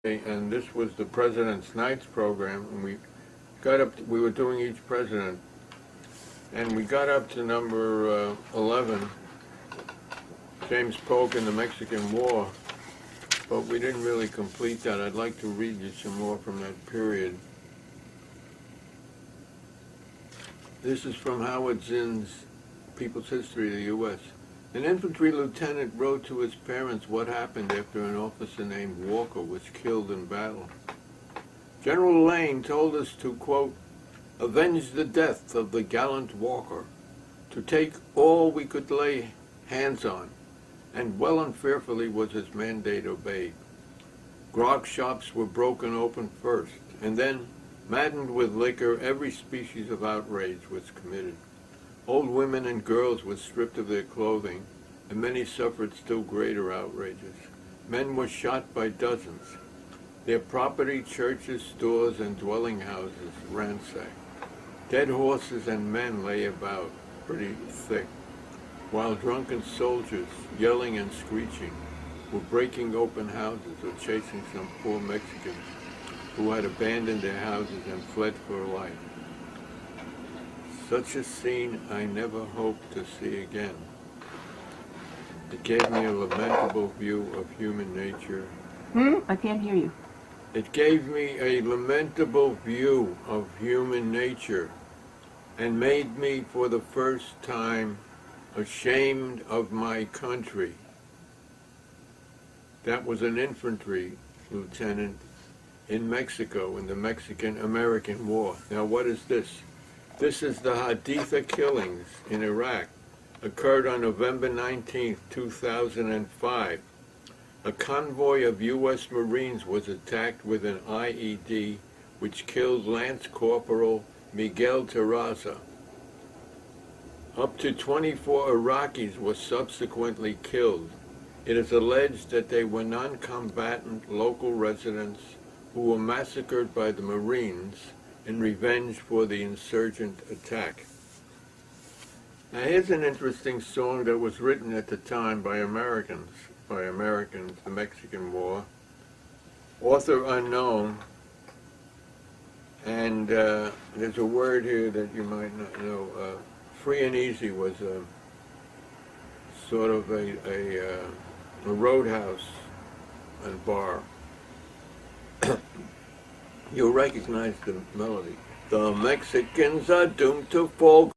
and this was the President's Nights program, and we were doing each president, and we got up to number 11, James Polk in the Mexican War, but we didn't really complete that. I'd like to read you some more from that period. This is from Howard Zinn's People's History of the U.S. An infantry lieutenant wrote to his parents what happened after an officer named Walker was killed in battle. General Lane told us to, quote, avenge the death of the gallant Walker, to take all we could lay hands on, and well and fearfully was his mandate obeyed. Grog shops were broken open first, and then, maddened with liquor, every species of outrage was committed. Old women and girls were stripped of their clothing, and many suffered still greater outrages. Men were shot by dozens. Their property, churches, stores, and dwelling houses ransacked. Dead horses and men lay about, pretty thick, while drunken soldiers, yelling and screeching, were breaking open houses or chasing some poor Mexicans who had abandoned their houses and fled for life. Such a scene I never hoped to see again. It gave me a lamentable view of human nature. I can't hear you. It gave me a lamentable view of human nature and made me for the first time ashamed of my country. That was an infantry lieutenant in Mexico in the Mexican-American War. Now what is this? This is the Haditha killings in Iraq, occurred on November 19, 2005. A convoy of U.S. Marines was attacked with an IED, which killed Lance Corporal Miguel Terraza. Up to 24 Iraqis were subsequently killed. It is alleged that they were non-combatant local residents who were massacred by the Marines in revenge for the insurgent attack. Now here's an interesting song that was written at the time by Americans, the Mexican War. Author unknown, and there's a word here that you might not know. Free and Easy was a sort of a roadhouse and bar. You'll recognize the melody. The Mexicans are doomed to fall,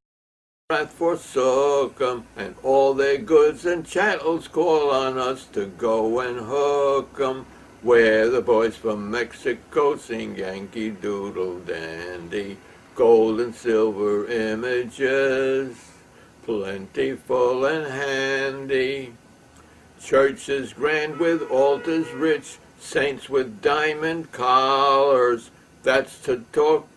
wrath forsook 'em, and all their goods and chattels call on us to go and hook 'em. Where the boys from Mexico sing Yankee Doodle Dandy, gold and silver images, plentiful and handy. Churches grand with altars rich, saints with diamond collars. That's the talk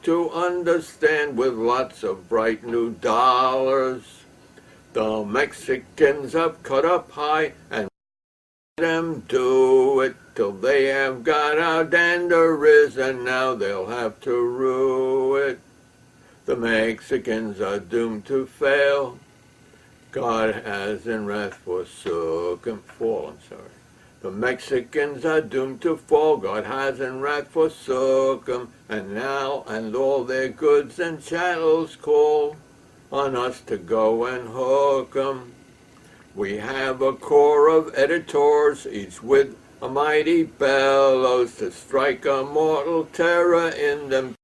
to understand, with lots of bright new dollars. The Mexicans have cut up high and them do it till they have got our danderies, and now they'll have to rue it. The Mexicans are doomed to fail. God has in wrath forsook fall. The Mexicans are doomed to fall. God has in wrath forsook 'em, and now and all their goods and chattels call on us to go and hook 'em. We have a corps of editors, each with a mighty bellows, to strike a mortal terror in them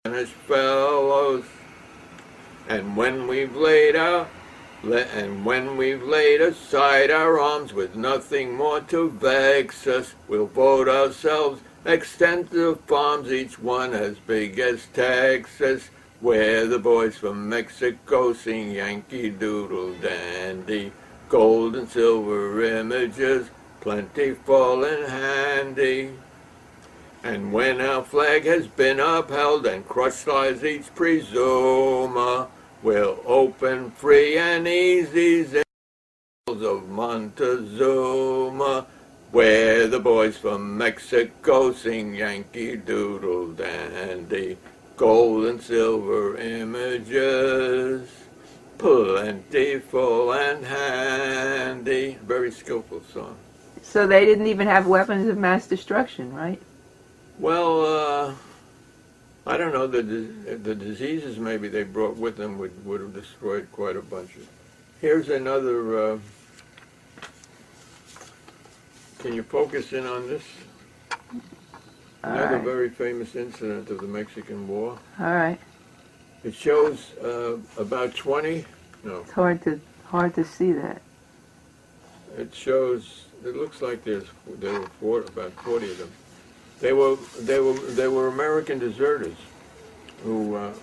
Spanish fellows. And when we've laid aside our arms with nothing more to vex us, we'll vote ourselves extensive farms, each one as big as Texas, where the boys from Mexico sing Yankee Doodle Dandy, gold and silver images, plentiful and handy. And when our flag has been upheld and crushed lies each presumer, we'll open free and easy of Montezuma, where the boys from Mexico sing Yankee Doodle Dandy, gold and silver images, plentiful and handy. Very skillful song. So they didn't even have weapons of mass destruction, right? Well, I don't know. The diseases maybe they brought with them would have destroyed quite a bunch. Here's another. Can you focus in on this? Another very famous incident of the Mexican War. All right. It shows about 20. No. It's hard to see that. It shows. It looks like there were about 40 of them. They were American deserters, who a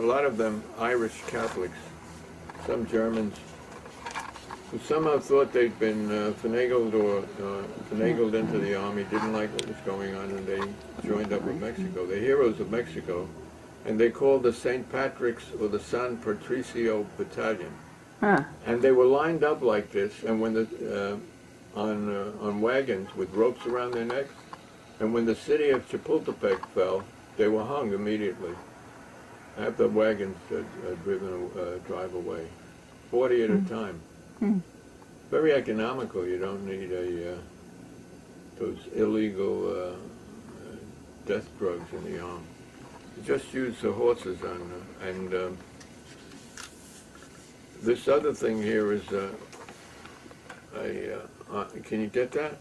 lot of them Irish Catholics, some Germans, who somehow thought they'd been finagled into the army, didn't like what was going on, and they joined up with Mexico. They're heroes of Mexico, and they called the St. Patrick's or the San Patricio Battalion. Huh. And they were lined up like this, and when on wagons with ropes around their necks, and when the city of Chapultepec fell, they were hung immediately. Have the wagons drive away, 40 at a time. Very economical. You don't need those illegal death drugs in the arm. You just use the horses and this other thing here is can you get that?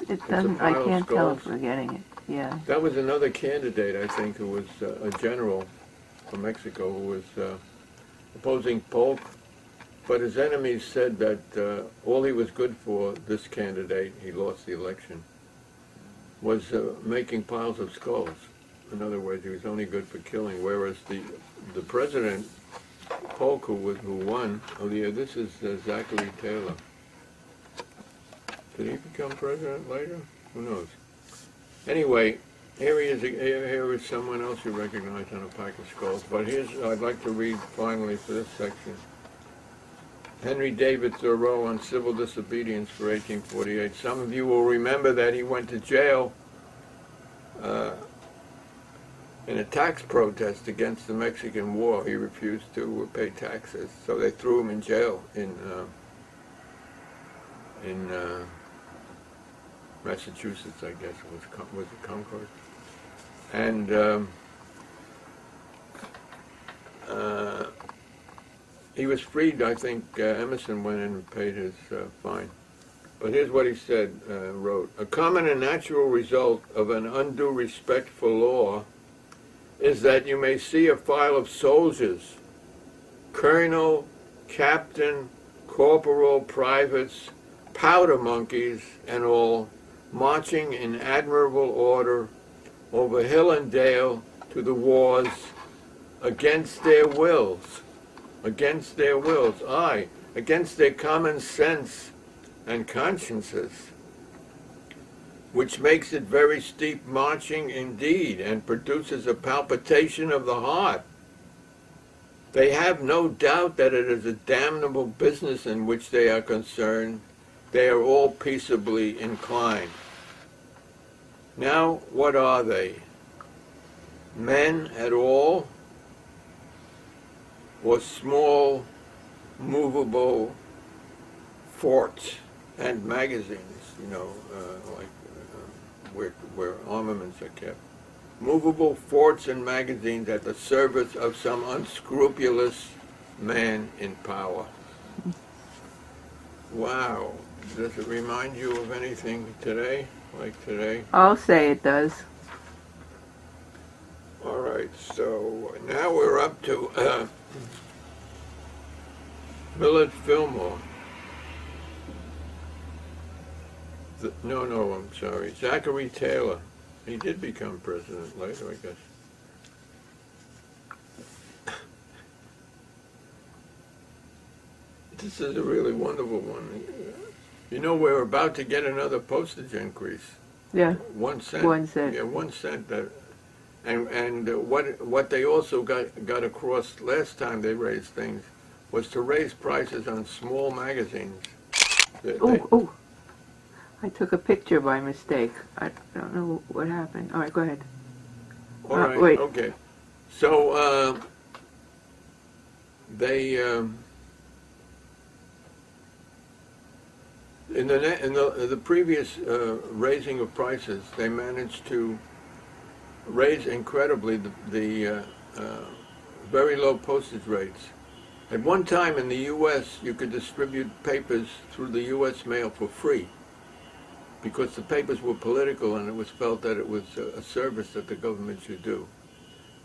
It doesn't. I can't tell if we're getting it. Yeah. That was another candidate, I think, who was a general from Mexico who was opposing Polk, but his enemies said that all he was good for, this candidate, he lost the election, was making piles of skulls. In other words, he was only good for killing, whereas the president, Polk, who won, this is Zachary Taylor. Did he become president later? Who knows? Anyway, here is someone else you recognize on a pack of skulls. But I'd like to read finally for this section. Henry David Thoreau on civil disobedience for 1848. Some of you will remember that he went to jail in a tax protest against the Mexican War. He refused to pay taxes, so they threw him in jail in Massachusetts, I guess. Was it Concord? And he was freed. I think Emerson went in and paid his fine. But here's what he said, wrote. A common and natural result of an undue respect for law is that you may see a file of soldiers, colonel, captain, corporal, privates, powder monkeys, and all, marching in admirable order over hill and dale to the wars against their wills, aye, against their common sense and consciences, which makes it very steep marching indeed, and produces a palpitation of the heart. They have no doubt that it is a damnable business in which they are concerned. They are all peaceably inclined. Now, what are they? Men at all? Or small, movable forts and magazines, where armaments are kept. Movable forts and magazines at the service of some unscrupulous man in power. Wow. Does it remind you of anything today, like today? I'll say it does. All right, so now we're up to Millard Filmore. I'm sorry. Zachary Taylor. He did become president later, I guess. This is a really wonderful one. You know, we're about to get another postage increase. Yeah. 1 cent. 1 cent. Yeah, 1 cent. And what they also got across last time they raised things was to raise prices on small magazines. Oh! I took a picture by mistake. I don't know what happened. All right, go ahead. All right. Wait. Okay. So in the previous raising of prices, they managed to raise incredibly the very low postage rates. At one time in the U.S., you could distribute papers through the U.S. mail for free because the papers were political and it was felt that it was a service that the government should do.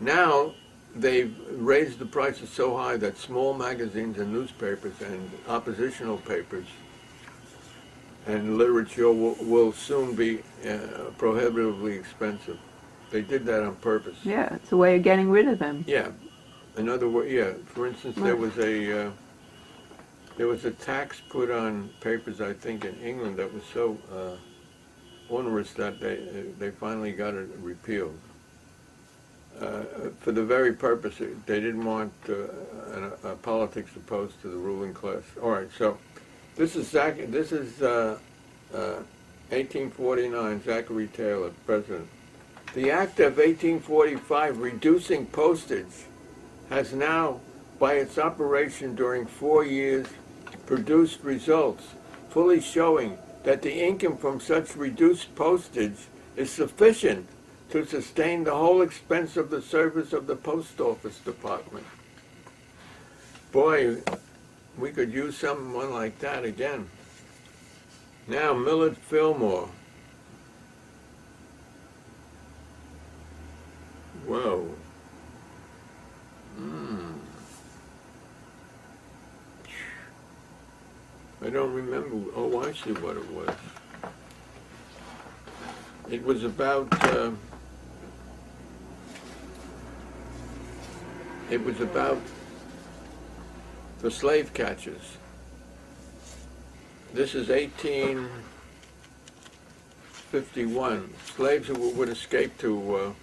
Now, they've raised the prices so high that small magazines and newspapers and oppositional papers and literature will soon be prohibitively expensive. They did that on purpose. Yeah, it's a way of getting rid of them. Yeah. In other words, yeah. For instance, there was a tax put on papers, I think, in England that was so onerous that they finally got it repealed. For the very purpose, they didn't want politics opposed to the ruling class. All right, so this is 1849, Zachary Taylor, president. The Act of 1845 reducing postage has now, by its operation during 4 years, produced results fully showing that the income from such reduced postage is sufficient to sustain the whole expense of the service of the Post Office Department. Boy, we could use someone like that again. Now, Millard Filmore. Whoa. I don't remember. Oh, I see what it was. It was about the slave catchers. This is 1851. Slaves who would escape to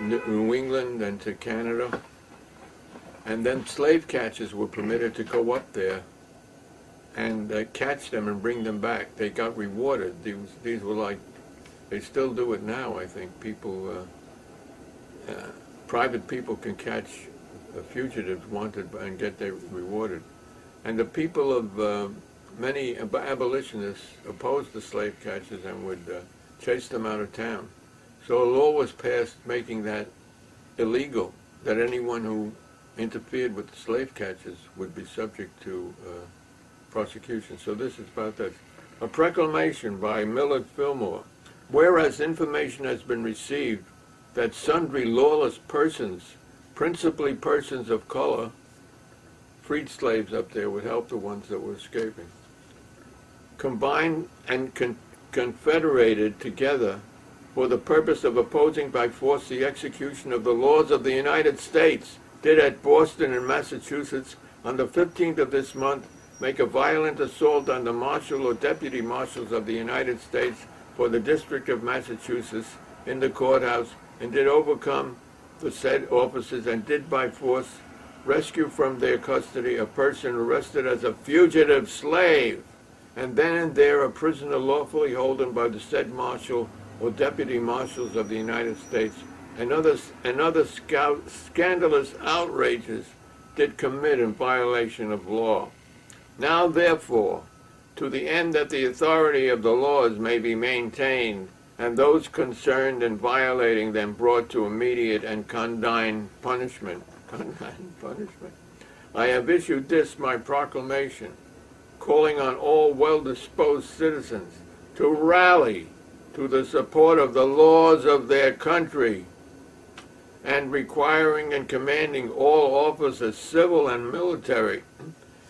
New England and to Canada. And then slave catchers were permitted to go up there and catch them and bring them back. They got rewarded. These were like, they still do it now, I think. People, private people can catch fugitives wanted and get their rewarded. And the people of many abolitionists opposed the slave catchers and would chase them out of town. So a law was passed making that illegal, that anyone who interfered with the slave catchers would be subject to prosecution. So this is about that. A proclamation by Millard Filmore. Whereas information has been received that sundry lawless persons, principally persons of color, freed slaves up there would help the ones that were escaping, combined and confederated together for the purpose of opposing by force the execution of the laws of the United States, did at Boston and Massachusetts on the 15th of this month make a violent assault on the marshal or deputy marshals of the United States for the District of Massachusetts in the courthouse, and did overcome the said officers, and did by force rescue from their custody a person arrested as a fugitive slave, and then and there a prisoner lawfully holden by the said marshal or deputy marshals of the United States, and other scandalous outrages did commit in violation of law. Now therefore, to the end that the authority of the laws may be maintained, and those concerned in violating them brought to immediate and condign punishment, I have issued this my proclamation, calling on all well-disposed citizens to rally to the support of the laws of their country, and requiring and commanding all officers, civil and military,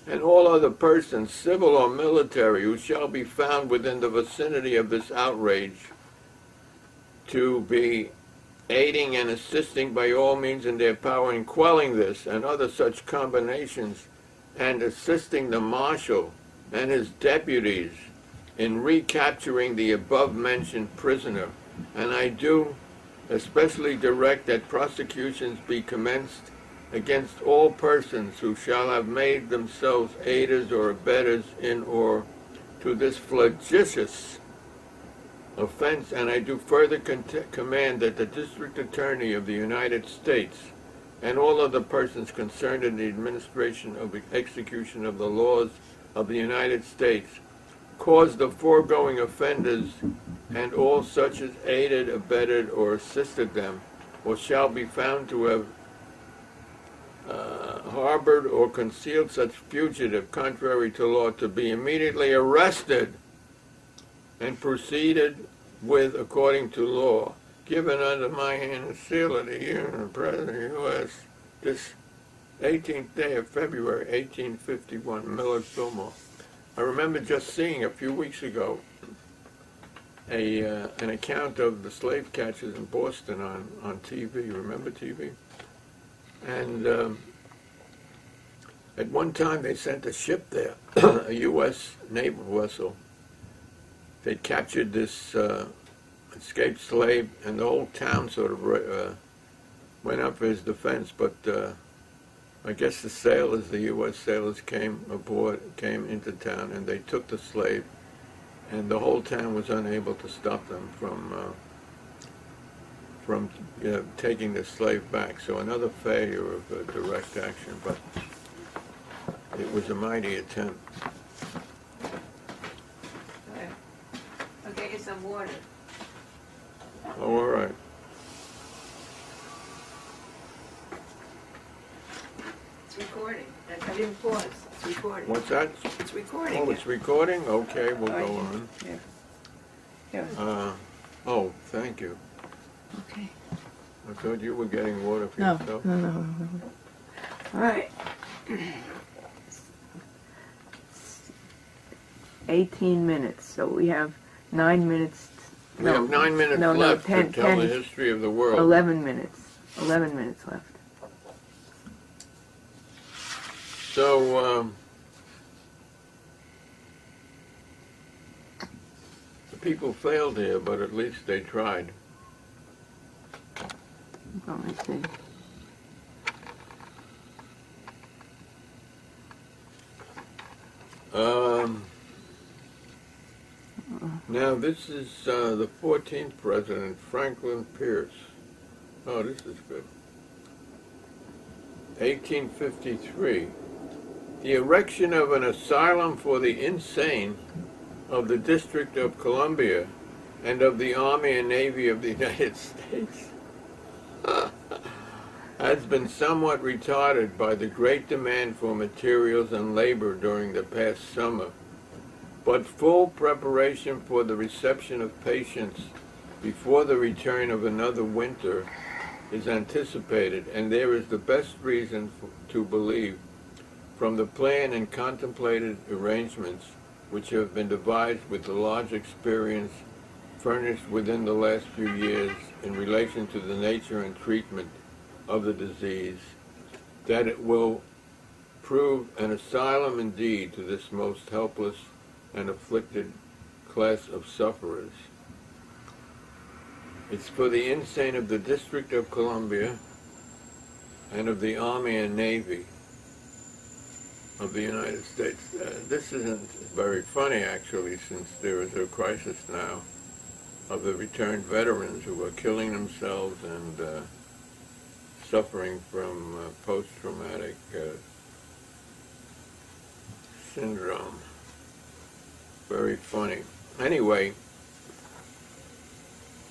and all other persons, civil or military, who shall be found within the vicinity of this outrage, to be aiding and assisting by all means in their power in quelling this and other such combinations, and assisting the marshal and his deputies in recapturing the above-mentioned prisoner. And I do especially direct that prosecutions be commenced against all persons who shall have made themselves aiders or abettors in or to this flagitious offense, and I do further command that the District Attorney of the United States and all other persons concerned in the administration of the execution of the laws of the United States caused the foregoing offenders and all such as aided, abetted, or assisted them, or shall be found to have harbored or concealed such fugitive contrary to law, to be immediately arrested and proceeded with according to law, given under my hand and seal of the year of the President of the U.S. this 18th day of February, 1851, Millard Filmore. I remember just seeing a few weeks ago an account of the slave catchers in Boston on TV. Remember TV? And at one time they sent a ship there, a U.S. naval vessel. They captured this escaped slave, and the whole town sort of went up for his defense, but I guess the sailors, the U.S. sailors came into town, and they took the slave, and the whole town was unable to stop them from taking the slave back. So another failure of direct action, but it was a mighty attempt. I'll get you some water. Oh, all right. It's recording. I didn't pause. It's recording. What's that? It's recording. Oh, it's recording? Okay, we'll Oh, go yeah. on. Yeah. Oh, thank you. Okay. I thought you were getting water for No. yourself. No. All right. 18 minutes. So we have 9 minutes. We have 9 minutes left to tell the history of the world. 11 minutes. 11 minutes left. So, the people failed here, but at least they tried. Let me see. Now this is the 14th president, Franklin Pierce. Oh, this is good. 1853. The erection of an asylum for the insane of the District of Columbia and of the Army and Navy of the United States has been somewhat retarded by the great demand for materials and labor during the past summer. But full preparation for the reception of patients before the return of another winter is anticipated, and there is the best reason to believe, from the planned and contemplated arrangements which have been devised with the large experience furnished within the last few years in relation to the nature and treatment of the disease, that it will prove an asylum indeed to this most helpless and afflicted class of sufferers. It's for the insane of the District of Columbia and of the Army and Navy of the United States. This isn't very funny, actually, since there is a crisis now of the returned veterans who are killing themselves and suffering from post-traumatic syndrome. Very funny. Anyway,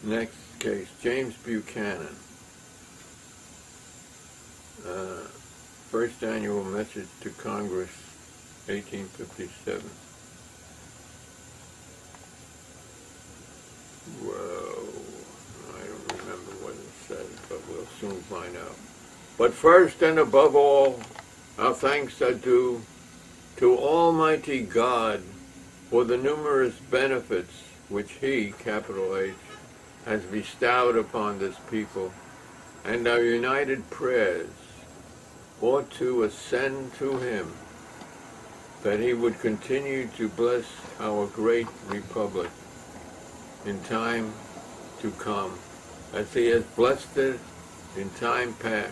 next case, James Buchanan. First annual message to Congress, 1857. Whoa, I don't remember what it says, but we'll soon find out. But first and above all, our thanks are due to Almighty God for the numerous benefits which He, capital H, has bestowed upon this people, and our united prayers ought to ascend to Him, that He would continue to bless our great republic in time to come, as He has blessed it in time past.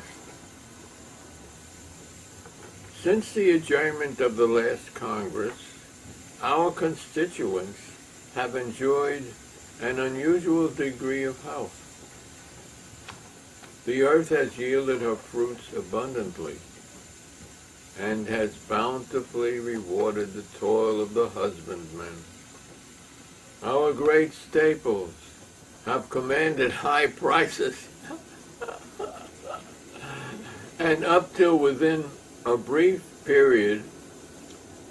Since the adjournment of the last Congress, our constituents have enjoyed an unusual degree of health. The earth has yielded her fruits abundantly and has bountifully rewarded the toil of the husbandman. Our great staples have commanded high prices. And up till within a brief period,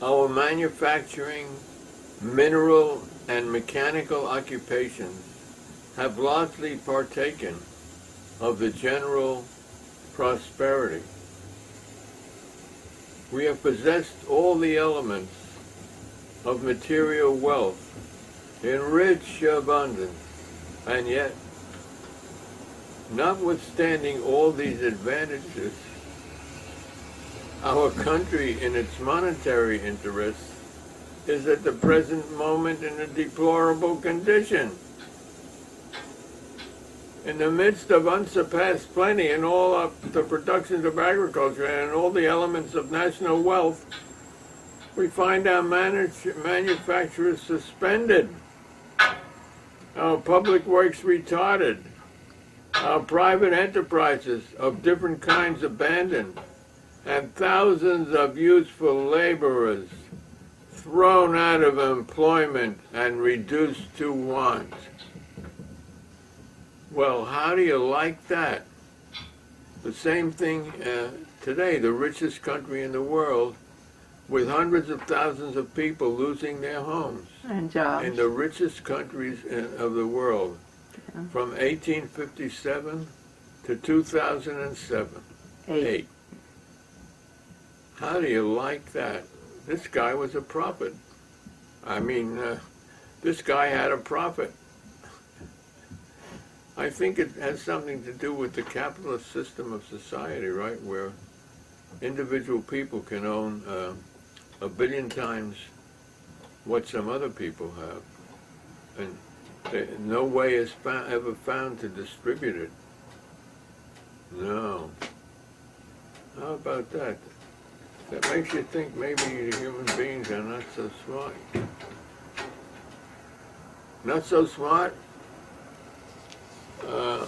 our manufacturing, mineral, and mechanical occupations have largely partaken of the general prosperity. We have possessed all the elements of material wealth in rich abundance, and yet, notwithstanding all these advantages, our country in its monetary interests is at the present moment in a deplorable condition. In the midst of unsurpassed plenty in all of the productions of agriculture and in all the elements of national wealth, we find our manufacturers suspended, our public works retarded, our private enterprises of different kinds abandoned, and thousands of useful laborers thrown out of employment and reduced to want. Well, how do you like that? The same thing today, the richest country in the world, with hundreds of thousands of people losing their homes. And jobs. In the richest countries of the world, from 1857 to 2007. Eight. How do you like that? This guy was a prophet. I mean, this guy had a prophet. I think it has something to do with the capitalist system of society, right, where individual people can own 1 billion times what some other people have. And no way is ever found to distribute it. No. How about that? That makes you think maybe the human beings are not so smart. Not so smart? So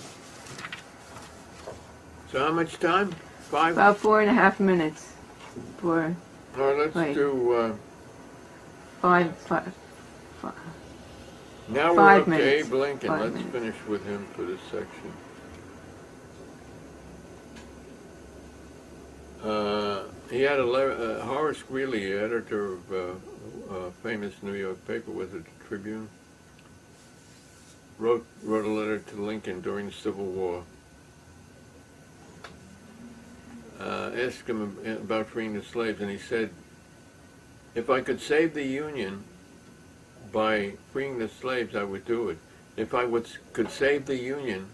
how much time? 5? About 4.5 minutes. All right, let's do... Five. Now 5 we're up minutes. to Abe Lincoln. 5 Let's minutes. finish with him for this section. He had a letter, Horace Greeley, editor of a famous New York paper, was it the Tribune? Wrote a letter to Lincoln during the Civil War. Asked him about freeing the slaves, and he said, if I could save the Union by freeing the slaves, I would do it. If I could save the Union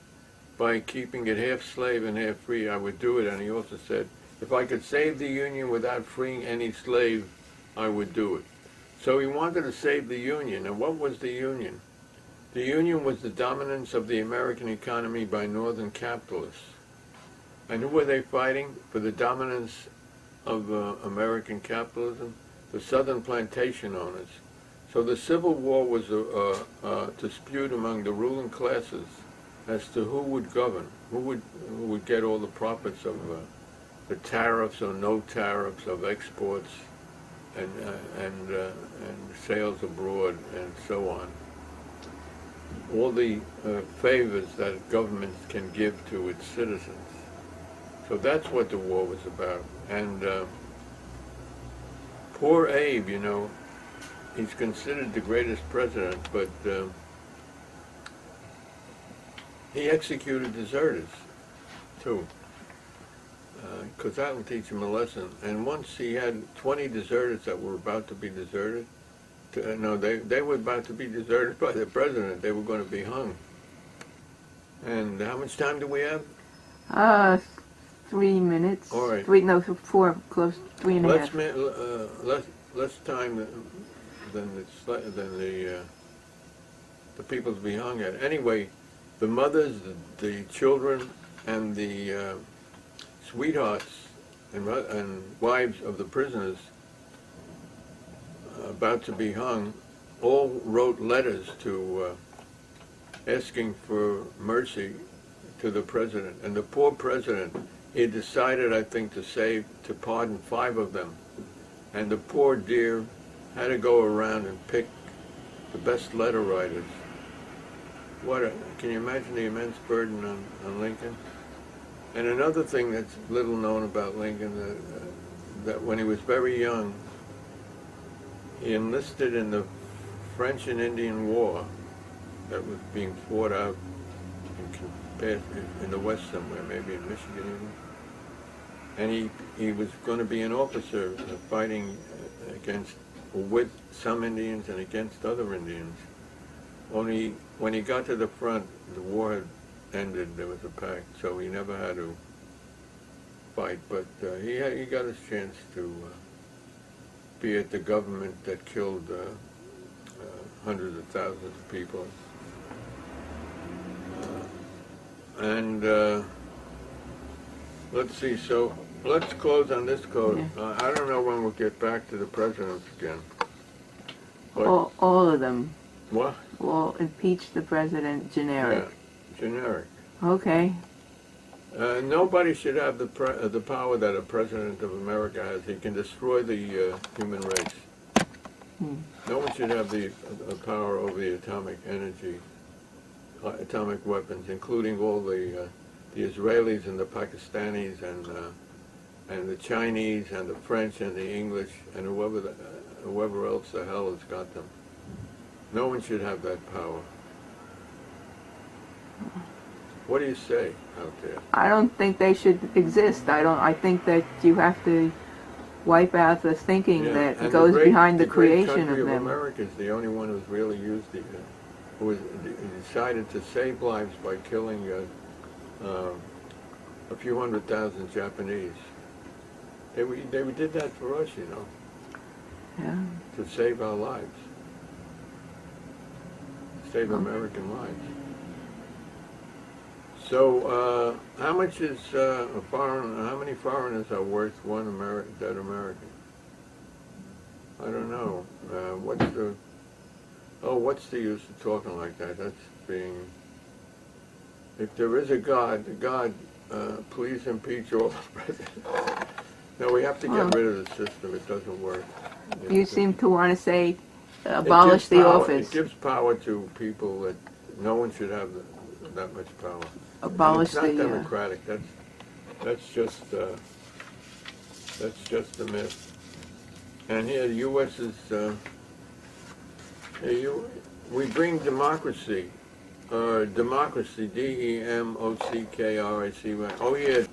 by keeping it half slave and half free, I would do it. And he also said, if I could save the Union without freeing any slave, I would do it. So he wanted to save the Union. And what was the Union? The Union was the dominance of the American economy by Northern capitalists. And who were they fighting for the dominance of American capitalism? The Southern plantation owners. So the Civil War was a dispute among the ruling classes as to who would govern, who would get all the profits of the tariffs or no tariffs of exports and sales abroad and so on. All the favors that governments can give to its citizens. So that's what the war was about. And poor Abe, you know, he's considered the greatest president, but he executed deserters, too, because that would teach him a lesson. And once he had 20 deserters that were about to be deserted, they were about to be deserted by the president. They were going to be hung. And how much time do we have? 3 minutes. All right. 4, close, 3.5. Less time than the people to be hung at. Anyway, the mothers, the children, and the sweethearts and wives of the prisoners about to be hung all wrote letters to asking for mercy to the president. And the poor president, he decided, I think, to pardon 5 of them. And the poor dear had to go around and pick the best letter writers. Can you imagine the immense burden on Lincoln? And another thing that's little known about Lincoln, that when he was very young, he enlisted in the French and Indian War that was being fought out in the West somewhere, maybe in Michigan even. And he was going to be an officer fighting against, with some Indians and against other Indians. Only when he got to the front, the war had ended, there was a pact, so he never had to fight. But he got his chance to be at the government that killed hundreds of thousands of people. Let's see, so let's close on this quote. Yeah. I don't know when we'll get back to the presidents again. But All of them. what? Well, impeach the president, generic. Yeah, generic. Okay. Nobody should have the power that a president of America has. He can destroy the human race. No one should have the power over the atomic energy, atomic weapons, including all the Israelis and the Pakistanis and the Chinese and the French and the English and whoever else the hell has got them. No one should have that power. What do you say out there? I don't think they should exist. I think that you have to wipe out the thinking that and goes behind the great creation country of them. America is the only one who's really used it, who decided to save lives by killing a few 100,000 Japanese. They did that for us, you know, Yeah. to save our lives, save American lives. So, how much is how many foreigners are worth one dead American? I don't know. What's the use of talking like that? That's being, if there is a God, please impeach all the presidents. No, we have to get rid of the system. It doesn't work. You seem to want to say abolish the office. It gives power to people that no one should have that much power. Abolish and it's not the. democratic. That's just a myth. And here, the U.S. is. We bring democracy, democracy, D-E-M-O-C-K-R-A-C-Y. Oh yeah.